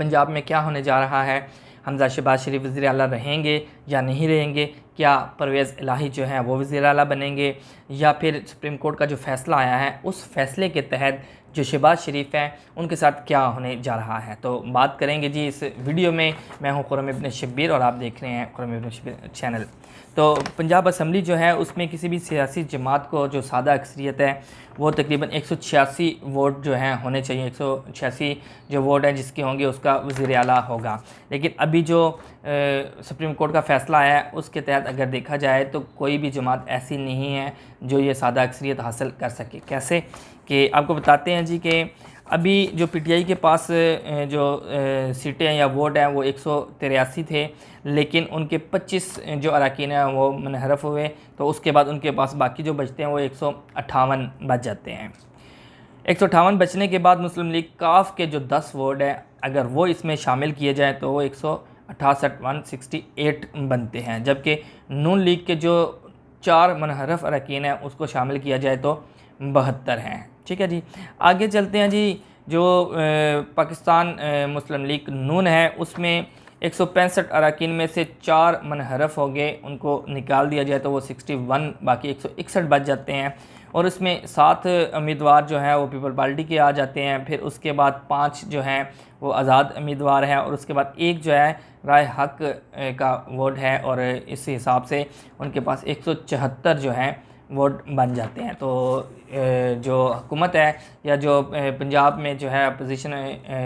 पंजाब में क्या होने जा रहा है, हमज़ा शहबाज शरीफ वज़ीर आला रहेंगे या नहीं रहेंगे, क्या परवेज़ इलाही जो है वो वज़ीर आला बनेंगे, या फिर सुप्रीम कोर्ट का जो फ़ैसला आया है उस फ़ैसले के तहत जो शहबाज शरीफ हैं उनके साथ क्या होने जा रहा है। तो बात करेंगे जी इस वीडियो में। मैं हूं खुर्रम इब्न शब्बीर और आप देख रहे हैं खुर्रम इब्न शब्बीर चैनल। तो पंजाब असम्बली जो है उसमें किसी भी सियासी जमात को जो सादा अक्सरियत है वो तकरीबन 186 वोट जो हैं होने चाहिए। 186 जो वोट हैं जिसके होंगे उसका वज़ीर आला होगा। लेकिन अभी जो सुप्रीम कोर्ट का फ़ैसला आया है उसके तहत अगर देखा जाए तो कोई भी जमात ऐसी नहीं है जो ये सादा अक्सरियत हासिल कर सके। कैसे कि आपको बताते हैं जी कि अभी जो पीटीआई के पास जो सीटें या वोट हैं वो 183 थे, लेकिन उनके 25 जो अरकान हैं वो मुनहरफ हुए, तो उसके बाद उनके पास बाकी जो बचते हैं वो 158 बच जाते हैं। 158 बचने के बाद मुस्लिम लीग काफ के जो 10 वोट हैं अगर वो इसमें शामिल किए जाएँ तो वो 168 बनते हैं, जबकि नून लीग के जो 4 मुनहरफ अरकान हैं उसको शामिल किया जाए तो 72 हैं। ठीक है जी, आगे चलते हैं जी। जो पाकिस्तान मुस्लिम लीग नून है उसमें 165 अरकान में से 4 मुनहरफ हो गए, उनको निकाल दिया जाए तो वो 61, बाकी 161 बच जाते हैं। और उसमें 7 उम्मीदवार जो हैं वो पीपल पार्टी के आ जाते हैं, फिर उसके बाद 5 जो हैं वो आज़ाद उम्मीदवार हैं, और उसके बाद एक जो है राय हक का वोट है, और इस हिसाब से उनके पास 174 जो हैं वोट बन जाते हैं। तो जो हुकूमत है या जो पंजाब में जो है अपोजिशन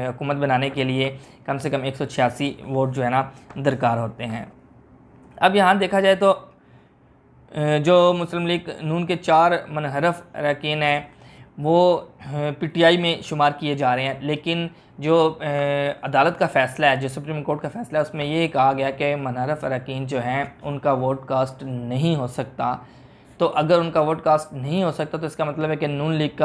हुकूमत बनाने के लिए कम से कम 186 वोट जो है ना दरकार होते हैं। अब यहाँ देखा जाए तो जो मुस्लिम लीग नून के 4 मुनहरफ अरकान हैं वो पीटीआई में शुमार किए जा रहे हैं, लेकिन जो अदालत का फ़ैसला है, जो सुप्रीम कोर्ट का फ़ैसला है, उसमें ये कहा गया कि मुनहरफ अरकान जो हैं उनका वोट कास्ट नहीं हो सकता। तो अगर उनका वोट कास्ट नहीं हो सकता तो इसका मतलब है कि नून लीग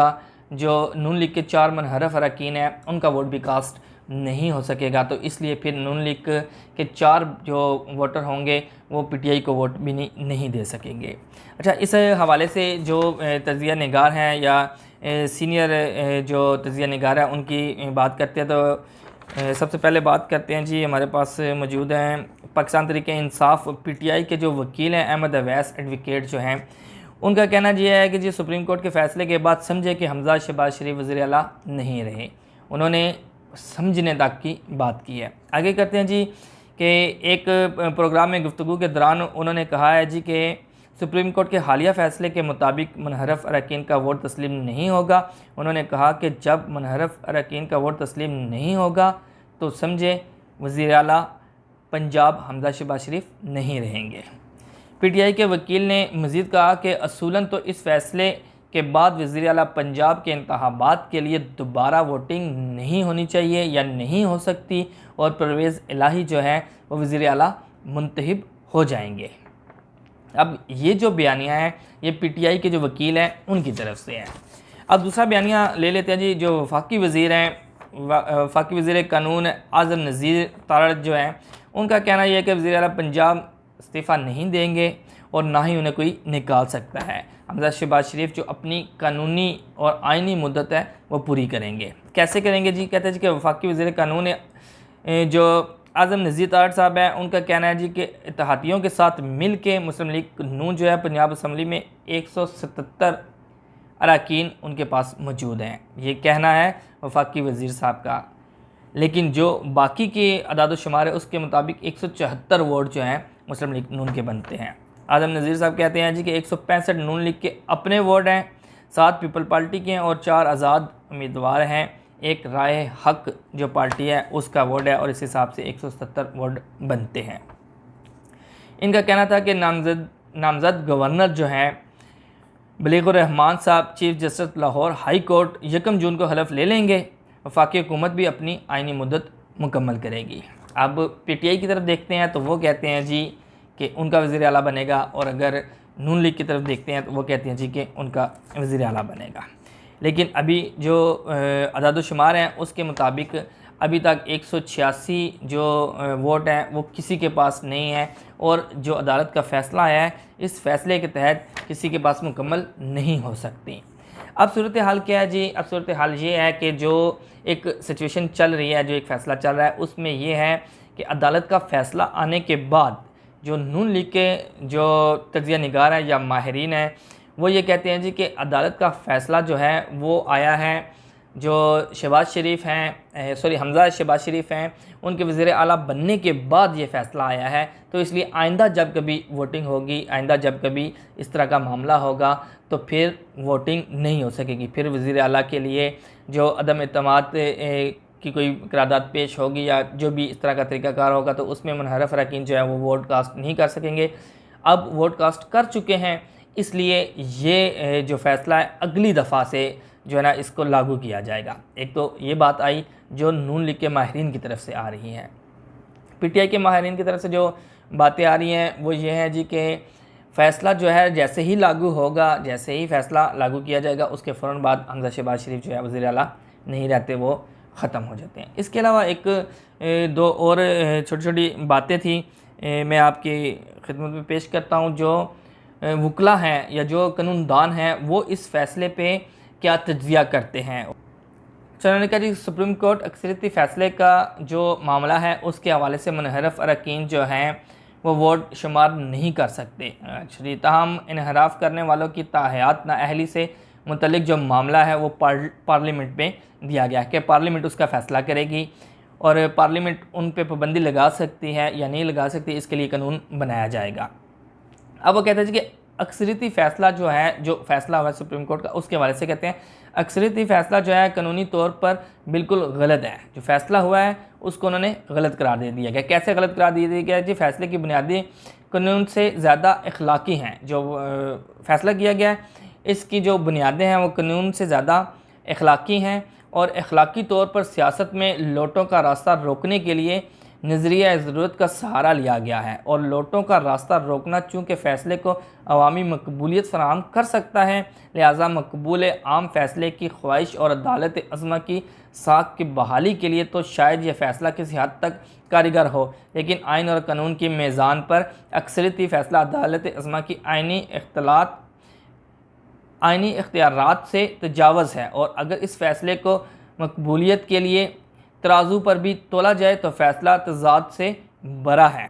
के 4 मुनहरफ अरकान हैं उनका वोट भी कास्ट नहीं हो सकेगा। तो इसलिए फिर नून लीग के 4 जो वोटर होंगे वो पीटीआई को वोट भी नहीं दे सकेंगे। अच्छा, इस हवाले से जो तजिया निगार हैं या सीनियर जो तजिया निगार है उनकी बात करते हैं, तो सबसे पहले बात करते हैं जी, हमारे पास मौजूद हैं पाकिस्तान तहरीक इंसाफ पीटीआई के जो वकील हैं अहमद अवैस एडवोकेट जो हैं, उनका कहना यह है कि जी सुप्रीम कोर्ट के फ़ैसले के बाद समझे कि हमज़ा शहबाज शरीफ वज़ीर आला नहीं रहे। उन्होंने समझने तक की बात की है। आगे करते हैं जी कि एक प्रोग्राम में गुफ्तगू के दौरान उन्होंने कहा है जी कि सुप्रीम कोर्ट के हालिया फ़ैसले के मुताबिक मुनहरफ अरकान का वोट तस्लीम नहीं होगा। उन्होंने कहा कि जब मुनहरफ अरकान का वोट तस्लीम नहीं होगा तो समझे वज़ीर आला पंजाब हमज़ा शहबाज शरीफ नहीं रहेंगे। पीटीआई के वकील ने मज़ीद कहा कि असूलन तो इस फ़ैसले के बाद वज़ीर आला पंजाब के इंतखाबात के लिए दोबारा वोटिंग नहीं होनी चाहिए या नहीं हो सकती, और परवेज़ इलाही जो है वो वज़ीर आला मुंतखब हो जाएंगे। अब ये जो बयानिया है ये पीटीआई के जो वकील हैं उनकी तरफ से है। अब दूसरा बयानिया ले लेते हैं जी, जो वफाकी वज़ीर हैं, वफाकी वज़ीर कानून आज़म नज़ीर तारड़ जो हैं, उनका कहना यह है कि वज़ीर आला पंजाब इस्तीफ़ा नहीं देंगे और ना ही उन्हें कोई निकाल सकता है। हमज़ा शहबाज शरीफ जो अपनी कानूनी और आइनी मुद्दत है वो पूरी करेंगे। कैसे करेंगे जी? कहते हैं जी कि वफाकी वज़ीर कानून जो आज़म नज़ीर तारड़ साहब हैं उनका कहना है जी कि इत्तेहादियों के साथ मिल के मुस्लिम लीग नून जो है पंजाब असम्बली में 177 अरकान उनके पास मौजूद हैं। ये कहना है वफाकी वज़ीर साहब का, लेकिन जो बाकी के अदाद शुमार है उसके मुताबिक 174 वोट जो हैं मुस्लिम लीग नून के बनते हैं। आज़म नज़ीर साहब कहते हैं जी कि 165 नून लीग के अपने वोट हैं, 7 पीपल पार्टी के हैं और 4 आज़ाद उम्मीदवार हैं। एक राय हक जो पार्टी है उसका वोट है, और इस हिसाब से 170 वोट बनते हैं। इनका कहना था कि नामज़द गवर्नर जो हैं बलीगुर रहमान साहब chief justice Lahore high court 1 जून को हलफ ले लेंगे। वफाकी हुकूमत भी अपनी आइनी मुद्दत मुकम्मल करेगी। अब पीटीआई की तरफ देखते हैं तो वो कहते हैं जी कि उनका वज़ीर आला बनेगा, और अगर नून लीग की तरफ देखते हैं तो वो कहते हैं जी कि उनका वज़ीर आला बनेगा। लेकिन अभी जो अदाद शुमार हैं उसके मुताबिक अभी तक 186 जो वोट हैं वो किसी के पास नहीं है, और जो अदालत का फ़ैसला आया है इस फ़ैसले के तहत किसी के पास मुकम्मल नहीं हो सकती। अब सूरत हाल क्या है जी? अब सूरत हाल ये है कि जो एक सिचुएशन चल रही है, जो एक फ़ैसला चल रहा है, उसमें ये है कि अदालत का फ़ैसला आने के बाद जो नून लीग के जो तज्ज़िया निगार हैं या माहिरीन हैं वो ये कहते हैं जी कि अदालत का फ़ैसला जो है वो आया है, जो शहबाज शरीफ हैं हमज़ा शहबाज शरीफ हैं उनके वज़ीर आला बनने के बाद ये फ़ैसला आया है। तो इसलिए आइंदा जब कभी वोटिंग होगी, आइंदा जब कभी इस तरह का मामला होगा तो फिर वोटिंग नहीं हो सकेगी। फिर वज़ीर आला के लिए जो अदम एतमाद की कोई करारदाद पेश होगी या जो भी इस तरह का तरीक़ाकार होगा तो उसमें मुनहरफ अरकान जो है वो वोट कास्ट नहीं कर सकेंगे। अब वोट कास्ट कर चुके हैं, इसलिए ये जो फ़ैसला है अगली दफ़ा से जो है ना इसको लागू किया जाएगा। एक तो ये बात आई जो नून लीग के माहिरीन की तरफ से आ रही हैं। पीटीआई के माहिरीन की तरफ से जो बातें आ रही हैं वो ये है जी कि फ़ैसला जो है जैसे ही लागू होगा, जैसे ही फ़ैसला लागू किया जाएगा उसके फ़ौरन बाद हमज़ा शहबाज शरीफ जो है वज़ीर आला नहीं रहते, वो ख़त्म हो जाते हैं। इसके अलावा एक दो और छोटी छोटी बातें थी मैं आपकी खिदमत में पेश करता हूँ। जो वकला हैं या जो कानूनदान हैं वो इस फ़ैसले पे क्या तज्ज़िया करते हैं। चुनाव का जी सुप्रीम कोर्ट अक्सरियती फ़ैसले का जो मामला है उसके हवाले से मुनहरफ अरकान जो हैं वो वोट शुमार नहीं कर सकते। ताहम इनहराफ करने वालों की ताहयात नाअहली से मुतल्लिक जो मामला है वो पार्लियामेंट में दिया गया है कि पार्लियामेंट उसका फ़ैसला करेगी और पार्लियामेंट उन पे पाबंदी लगा सकती है या नहीं लगा सकती, इसके लिए कानून बनाया जाएगा। अब वो कहते हैं कि अक्सरियती फ़ैसला जो है, जो फ़ैसला हुआ है सुप्रीम कोर्ट का, उसके हवाले से कहते हैं अक्सरियती फ़ैसला जो है कानूनी तौर पर बिल्कुल गलत है। जो फ़ैसला हुआ है उसको उन्होंने गलत करार दे दिया गया। कैसे गलत करार दे दिया गया जी? फ़ैसले की बुनियादी कानून से ज़्यादा अखलाकी हैं। जो फ़ैसला किया गया है इसकी जो बुनियादें हैं वो कानून से ज़्यादा अखलाकी हैं और अखलाकी तौर पर सियासत में लोटों का रास्ता रोकने के लिए नज़रिया ज़रूरत का सहारा लिया गया है। और लोटों का रास्ता रोकना चूँकि फ़ैसले को अवामी मकबूलियत फराहम कर सकता है, लिहाजा मकबूल आम फ़ैसले की ख्वाहिश और अदालत अज़्मा की साख की बहाली के लिए तो शायद यह फ़ैसला किसी हद तक कारीगर हो, लेकिन आइन और कानून की मीज़ान पर अक्सरियती फ़ैसला अदालत अज़्मा की आइनी इख्तियारात से तजावज़ है। और अगर इस फ़ैसले को मकबूलियत के लिए तराजू पर भी तोला जाए तो फ़ैसला तज़ाद से बरा है।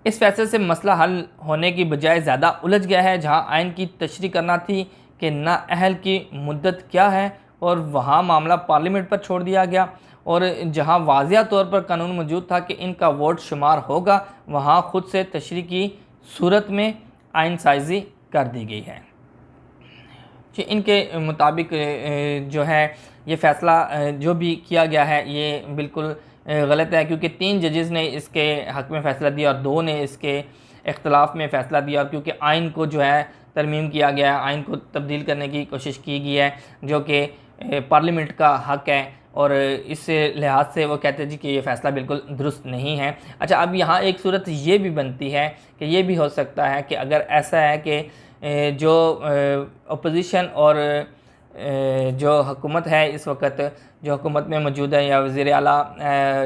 इस फ़ैसले से मसला हल होने की बजाय ज़्यादा उलझ गया है। जहां आइन की तशरीह करना थी कि नाअहल की मुद्दत क्या है और वहां मामला पार्लियामेंट पर छोड़ दिया गया, और जहां वाज़िया तौर पर कानून मौजूद था कि इनका वोट शुमार होगा, वहां ख़ुद से तशरीह की सूरत में आइन साइज़ी कर दी गई है। कि इनके मुताबिक जो है ये फ़ैसला जो भी किया गया है ये बिल्कुल गलत है, क्योंकि 3 जजेस ने इसके हक़ में फ़ैसला दिया और 2 ने इसके इख्तलाफ में फ़ैसला दिया। और क्योंकि आइन को जो है तरमीम किया गया है, आइन को तब्दील करने की कोशिश की गई है जो कि पार्लियामेंट का हक़ है, और इस लिहाज से वो कहते हैं जी कि ये फ़ैसला बिल्कुल दुरुस्त नहीं है। अच्छा, अब यहाँ एक सूरत ये भी बनती है कि ये भी हो सकता है कि अगर ऐसा है कि जो अपोजिशन और जो हुकूमत है इस वक्त, जो हुकूमत में मौजूद है या वज़ीर आला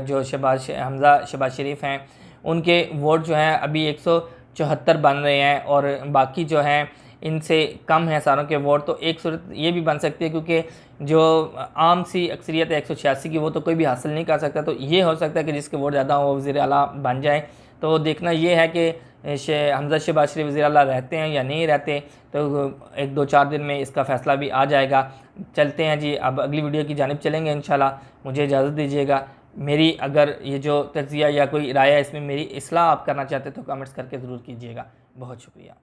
जो हमज़ा शहबाज शरीफ हैं, उनके वोट जो हैं अभी 174 बन रहे हैं और बाकी जो हैं इनसे कम हैं सारों के वोट। तो एक सूरत ये भी बन सकती है, क्योंकि जो आम सी अक्सरियत है 186 की, वो तो कोई भी हासिल नहीं कर सकता। तो ये हो सकता है कि जिसके वोट ज़्यादा हो वो वज़ीर आला बन जाए। तो देखना ये है कि हमज़ा शहबाज शरीफ वज़ीर आला रहते हैं या नहीं रहते। तो 1-2-4 दिन में इसका फ़ैसला भी आ जाएगा। चलते हैं जी, अब अगली वीडियो की जानिब चलेंगे इंशाल्लाह। मुझे इजाज़त दीजिएगा। मेरी अगर ये जो तज़किया या कोई राय है इसमें मेरी इस्लाह आप करना चाहते तो कमेंट्स करके ज़रूर कीजिएगा। बहुत शुक्रिया।